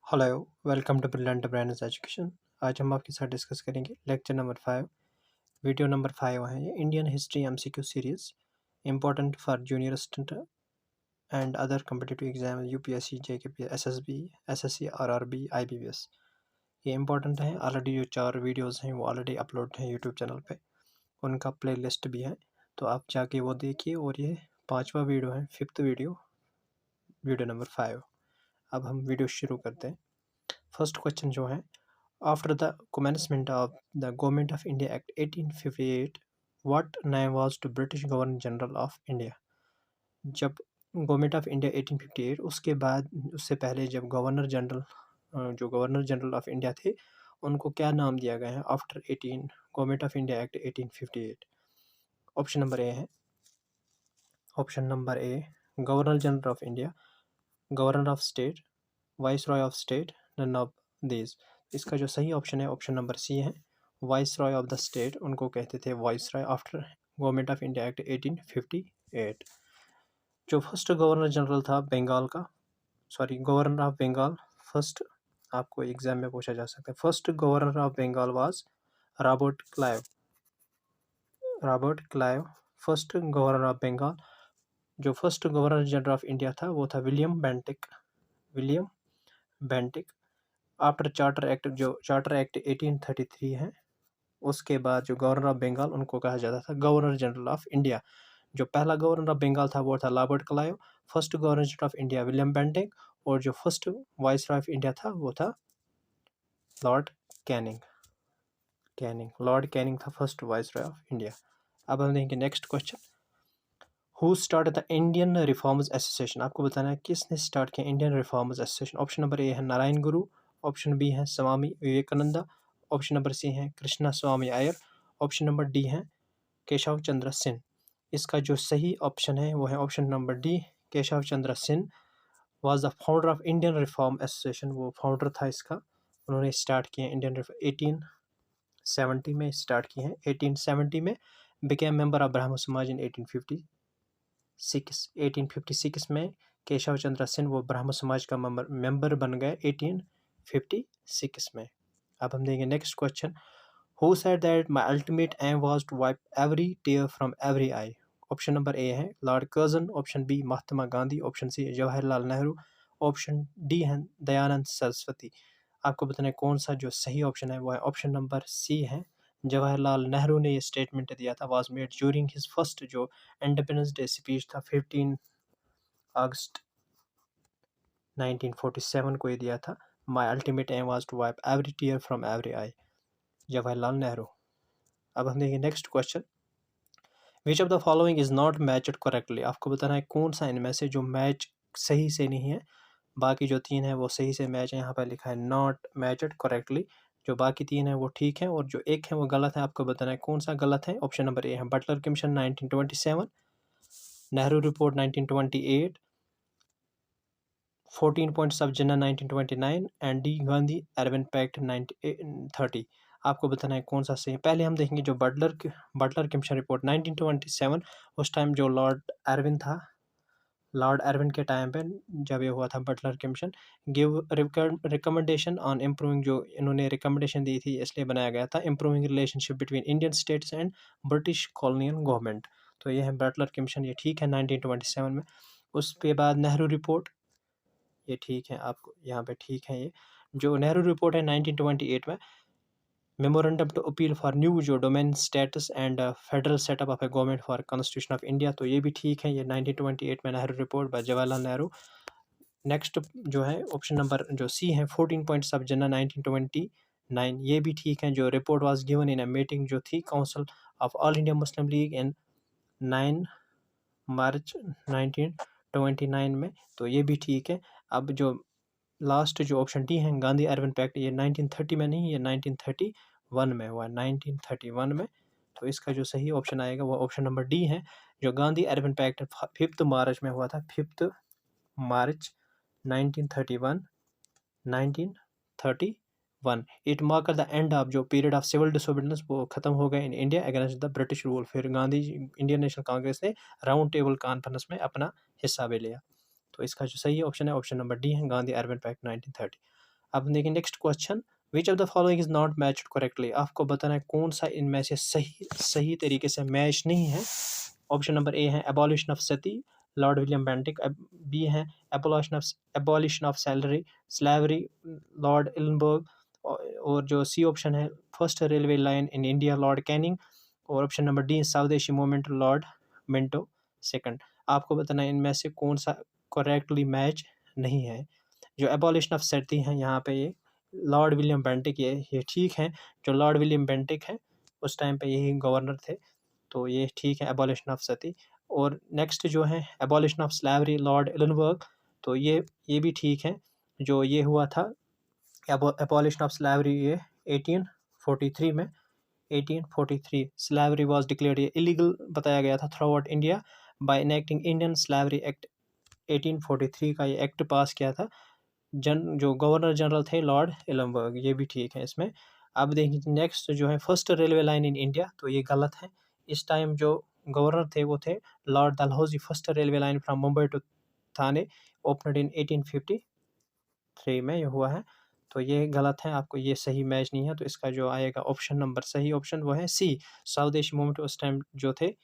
Hello, welcome to brilliant brains education. आज हम आपके साथ डिस्कस करेंगे लेक्चर नंबर 5, वीडियो नंबर 5 है ये Indian history MCQ series important for junior student and other competitive exam UPSC JKP SSB SSC RRB IBPS. ये important है। Already जो 4 वीडियोस हैं वो ऑलरेडी अपलोड हैं यूट्यूब चैनल पे, उनका प्लेलिस्ट भी है, तो आप जाके वो देखिए। और ये 5वां वीडियो है, 5th वीडियो, वीडियो नंबर 5। अब हम वीडियो शुरू करते हैं। फर्स्ट क्वेश्चन जो है, after the commencement of the Government of India Act 1858, what name was to British Governor General of India? जब गवर्नमेंट ऑफ इंडिया 1858, उसके बाद उससे पहले जब गवर्नर जनरल ऑफ इंडिया थे, उनको क्या नाम दिया गया है after 18 government of India act 1858? Option number A है, option number A governor general of India, governor of state, viceroy of state, none of these. इसका जो सही ऑप्शन है ऑप्शन नंबर सी है, viceroy of the state. उनको कहते थे viceroy after government of India act 1858। जो first governor general था बंगाल का, sorry governor of Bengal, first, आपको एग्जाम में पूछा जा सकता है, first governor of Bengal was Robert Clive. Robert Clive first governor of Bengal. जो first governor general of India था वो था William Bentinck. William Bentinck. After charter act, जो चार्टर एक्ट 1833 है, उसके बाद जो गवर्नर ऑफ बंगाल, उनको कहा जाता था गवर्नर जनरल ऑफ इंडिया। जो पहला गवर्नर ऑफ बंगाल था वो था Robert Clive, first governor general of India William Bentinck, और जो first vice Roy of India था वो था लॉर्ड कैनिंग। लॉर्ड कैनिंग था first vice Roy of India. अब हम देखेंगे next question, who start the Indian reforms association? आपको बताना है किसने स्टार्ट किया Indian reforms association. Option number A है नारायण गुरु, ऑप्शन बी है स्वामी विवेकानंदा, ऑप्शन नंबर सी है कृष्णा स्वामी अय्यर, ऑप्शन नंबर डी है केशव चंद्र सेन। इसका जो सही ऑप्शन है वो है option number D, Keshav Chandra Sen was the founder of Indian reform association. वो फाउंडर था इसका, उन्होंने स्टार्ट किया इंडियन 1870 में स्टार्ट किए हैं। 1870 में बिकेम मेंबर ऑफ ब्राह्मण समाज इन 1856 में केशव चंद्र सेन वो ब्राह्मण समाज का मेंबर बन गए 1856 में। अब हम देंगे next question, who said that my ultimate aim was to wipe every tear from every eye? Option number A है Lord Curzon, option B Mahatma Gandhi, option C Jawaharlal Nehru, option D है दयानंद सरस्वती। आपको बताना है कौन सा जो सही ऑप्शन है वो है ऑप्शन नंबर सी है, जवाहरलाल नेहरू ने ये स्टेटमेंट दिया था, was made during his first जो इंडिपेंडेंस डे स्पीच था 15 अगस्त 1947 को ये दिया था, my ultimate aim was to wipe every tear from every eye, Jawaharlal Nehru. अब हम देखेंगे next question, which of the following is not matched correctly? आपको बताना है कौन सा इनमें से जो मैच सही से नहीं है, बाकी जो 3 है वो सही से मैच है। यहाँ पर लिखा है नॉट मैच्ड करेक्टली, जो बाकी 3 है वो ठीक है और जो एक है वो गलत है। आपको बताना है कौन सा गलत है। ऑप्शन नंबर ए है Butler commission 1927, Nehru report 1928, 14 points of Jinnah 1929 and D Gandhi Irwin pact 1930। आपको बताना है कौन सा सही है। पहले हम देखेंगे जो बटलर कमीशन रिपोर्ट 1927, उस टाइम जो लॉर्ड एरविन के टाइम पे जब ये हुआ था Butler commission, give recommendation on improving, जो इन्होंने रिकमेंडेशन दी थी इसलिए बनाया गया था, improving relationship between Indian states and British colonial government. तो ये है बटलर कमीशन, ये ठीक है 1927 में। उसके बाद नेहरू रिपोर्ट, ये ठीक है, आपको यहाँ पे ठीक है। ये जो नेहरू रिपोर्ट है 1928 में, memorandum to appeal for new जो domain status and federal setup of a government for constitution of India, तो ये भी ठीक है। ये 1928 में Nehru report by Jawaharlal Nehru. Next जो है ऑप्शन नंबर जो सी है 14 पॉइंट्स ऑफ जनना 1929, ये भी ठीक है। जो report was given in a meeting जो थी council of all India Muslim League in 9 March 1929 में, तो ये भी ठीक है। अब जो लास्ट जो ऑप्शन डी है गांधी अर्बन पैक्ट, ये 1930 में नहीं, ये 1931 में हुआ, 1931 में। तो इसका जो सही ऑप्शन आएगा वो ऑप्शन नंबर डी है, जो गांधी अर्बन पैक्ट 5 मार्च में हुआ था, 5 मार्च 1931, 1931। It mark the end of जो पीरियड ऑफ सिविल डिसोबीडियंस, वो खत्म हो गया in India against the British rule. फिर गांधी इंडियन नेशनल कांग्रेस ने राउंड टेबल कॉन्फ्रेंस में अपना हिस्सा भी लिया। तो इसका जो सही ऑप्शन है ऑप्शन नंबर डी है, गांधी अर्बन पैक्ट 1930। अब देखिए next question, which of the following is not matched correctly, आपको बताना है कौन सा इनमें से सही सही तरीके से मैच नहीं है। ऑप्शन नंबर ए है abolition of sati, Lord William Bentinck. B है abolition of salary slavery, Lord Ellenborough. और जो सी ऑप्शन है first railway line in India, Lord Canning. और option number D swadeshi movement, Lord Minto second. आपको बताना है इनमें से कौन सा करेक्टली मैच नहीं है। जो एबॉलिशन ऑफ सती हैं यहाँ पे ये लॉर्ड विलियम बेंटिक, ये ठीक है। जो लॉर्ड विलियम बेंटिक है उस टाइम पे यही गवर्नर थे, तो ये ठीक है एबॉलिशन ऑफ सती। और नेक्स्ट जो है एबॉलिशन ऑफ स्लेवरी, लॉर्ड इलनबर्ग, तो ये भी ठीक है। जो ये हुआ था एबॉलिशन ऑफ स्लेवरी ये 1843 में, 1843 स्लेवरी वाज डिक्लेयर्ड, ये इलीगल बताया गया था through out India by enacting Indian slavery act. 1843 का ये एक्ट पास किया था जो गवर्नर जनरल थे लॉर्ड इलमबर्ग, ये भी ठीक है इसमें। अब देखिए नेक्स्ट जो है first railway line in India, तो ये गलत है। इस टाइम जो गवर्नर थे वो थे lord Dalhousie. First railway line from Mumbai to Thane opened in 1853 में ये हुआ है, तो ये गलत है। आपको ये सही मैच नहीं है, तो इसका जो आएगा ऑप्शन नंबर सही ऑप्शन वो है सी, स्वदेशी मूवमेंट उस टाइम जो थे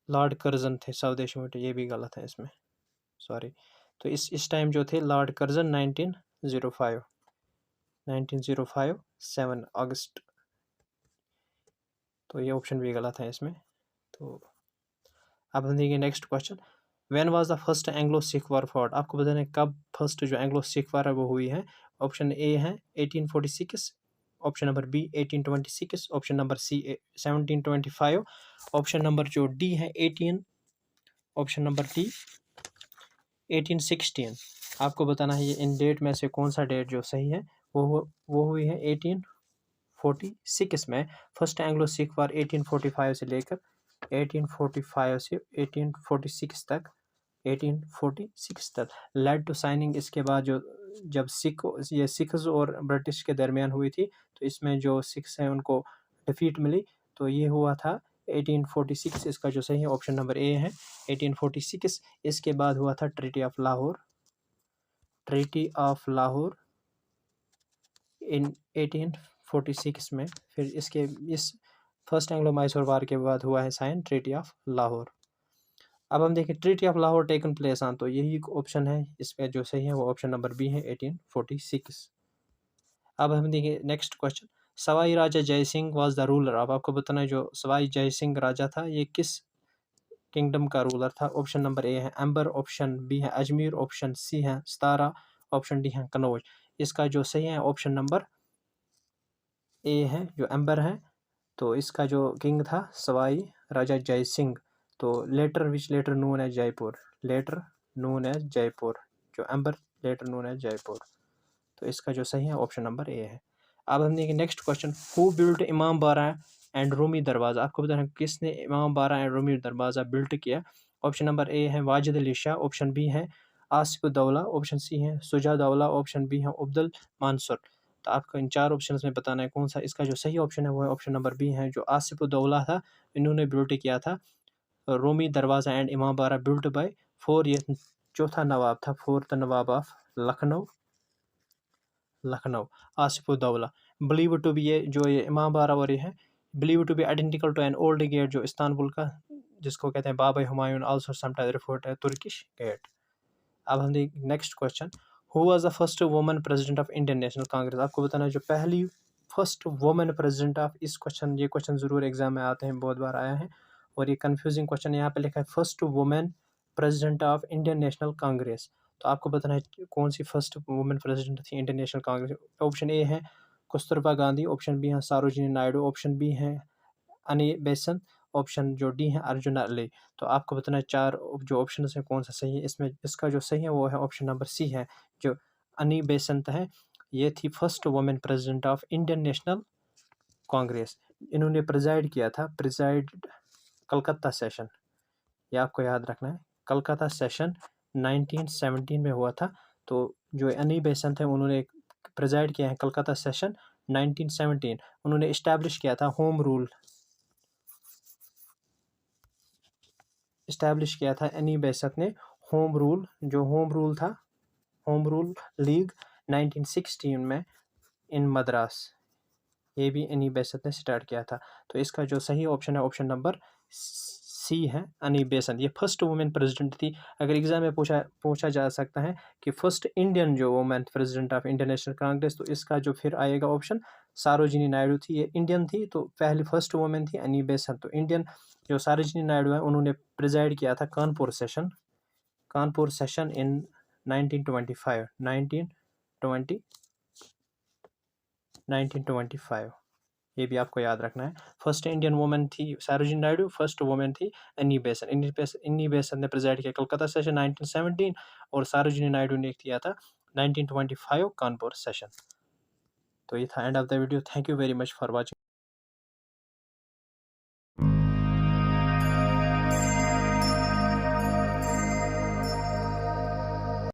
लॉर्ड कर्जन थे स्वदेशी मूवमेंट, ये भी गलत है इसमें, सॉरी। तो इस टाइम जो थे लॉर्ड कर्जन 1905 1905 7 अगस्त, तो ये ऑप्शन भी गलत है इसमें। तो अब हम देखेंगे next question, when was the first Anglo Sikh war fought, आपको बताना है कब फर्स्ट जो एंग्लो सिख वॉर है वो हुई है। ऑप्शन ए है 1846, option number B 1826, option number C 1725, option number जो डी है 18, ऑप्शन नंबर डी 1816। आपको बताना है ये इन डेट में से कौन सा डेट जो सही है। वो हुई है 1846 में। फर्स्ट एंग्लो सिख वार 1845 से लेकर 1845 से 1846 तक, 1846 तक लेड टू साइनिंग। इसके बाद जो जब सिख्स और ब्रिटिश के दरमियान हुई थी, तो इसमें जो सिख्स हैं उनको डिफीट मिली, तो ये हुआ था 1846। इसका जो सही है ऑप्शन नंबर ए है 1846। इसके बाद हुआ था treaty of Lahore, treaty of Lahore in 1846 में। फिर इस फर्स्ट एंग्लो मैसूर वार के बाद हुआ है साइन ट्रीटी ऑफ लाहौर। अब हम देखें treaty of Lahore taken place on, तो यही ऑप्शन है इसमें जो सही है वो ऑप्शन नंबर बी है 1846। अब हम देखें next question, Sawai Raja Jai Singh was the ruler. अब आपको बताना है जो सवाई जय सिंह राजा था ये किस किंगडम का रूलर था। ऑप्शन नंबर ए है अंबर, ऑप्शन बी है अजमेर, ऑप्शन सी है सतारा, ऑप्शन डी है कनौज। इसका जो सही है ऑप्शन नंबर ए है जो अंबर है। तो इसका जो किंग था सवाई राजा जय सिंह, तो later known as Jaipur, later known as Jaipur, जो Amber later known as Jaipur. तो इसका जो सही है ऑप्शन नंबर ए है। अब हम देखेंगे नेक्स्ट क्वेश्चन, हु बिल्ट इमाम बारा एंड रूमी दरवाज़ा। आपको बताना है किसने इमाम बारा एंड रूमी दरवाज़ा बिल्ट किया। ऑप्शन नंबर ए है वाजिद अली शाह, ऑप्शन बी है आसिफ उद्दौला, ऑप्शन सी है सुजा दौला, ऑप्शन बी है अब्दुल मानसूर। तो आपको इन चार ऑप्शन में बताना है कौन सा। इसका जो सही ऑप्शन है वो है ऑप्शन नंबर बी है जो आसिफ उद्दौला था, इन्होंने बिल्ट किया था रूमी दरवाज़ा एंड इमाम बारा बिल्ट बाय फोर, ये चौथा नवाब था, fourth Nawab of Lucknow, Lucknow Asaf Uddaula. Believe to be, ये इमाम बारा और ये है believe to be identical to an old gate जो इस्तांबुल का, जिसको कहते हैं Bab Humayun, also sometimes referred as Turkish gate. अब हम देख next question, who was the first woman president of Indian national congress. आपको बताना है जो पहली फर्स्ट वुमन प्रेसिडेंट ऑफ, ये क्वेश्चन ज़रूर एग्जाम में आते हैं, बहुत बार आया है और ये कंफ्यूजिंग क्वेश्चन। यहाँ पे लिखा है first women president of Indian national Congress, तो आपको बताना है कौन सी फर्स्ट वुमेन प्रेसिडेंट थी Indian national Congress. Option A है कस्तूरबा गांधी, ऑप्शन बी है सरोजिनी नायडू, ऑप्शन बी है अनी बेसेंट, ऑप्शन जो डी है अर्जुना अली। तो आपको बताना है चार जो ऑप्शन है कौन सा सही है। इसमें इसका जो सही है वो है ऑप्शन नंबर सी है जो अनी बेसेंट है, ये थी first women president of Indian national Congress. इन्होंने प्रिजाइड किया था, प्रिजाइड कलकत्ता सेशन, ये आपको याद रखना है, कलकत्ता सेशन 1917 में हुआ था। तो जो अनी बेसेंट है उन्होंने प्रिजाइड किया है कलकत्ता सेशन 1917। उन्होंने इस्टेब्लिश किया था होम रूल, इस्टेब्लिश किया था एनी बेसेंट ने होम रूल, जो होम रूल था, होम रूल लीग 1916 में इन मद्रास, ये भी एनी बेसंत ने स्टार्ट किया था। तो इसका जो सही ऑप्शन है ऑप्शन नंबर सी है, अनी बेसंत। ये फर्स्ट वुमेन प्रेसिडेंट थी। अगर एग्जाम में पूछा जा सकता है कि फर्स्ट इंडियन जो women president of Indian national Congress, तो इसका जो फिर आएगा ऑप्शन सरोजिनी नायडू थी। ये इंडियन थी, तो पहली फर्स्ट वुमेन थी अनी बेसंत। तो इंडियन जो सरोजिनी नायडू है उन्होंने प्रिजाइड किया था कानपुर सेशन इन 1925। ये भी आपको याद रखना है। फर्स्ट इंडियन वुमेन थी सरोजिनी नायडू, फर्स्ट वुमेन थी एनी बेसंत। एनी बेसंत ने प्रिजाइड किया कलकत्ता सेशन 1917 और सरोजिनी नायडू ने किया था 1925 कानपुर सेशन। तो ये था end of the video. Thank you very much for watching.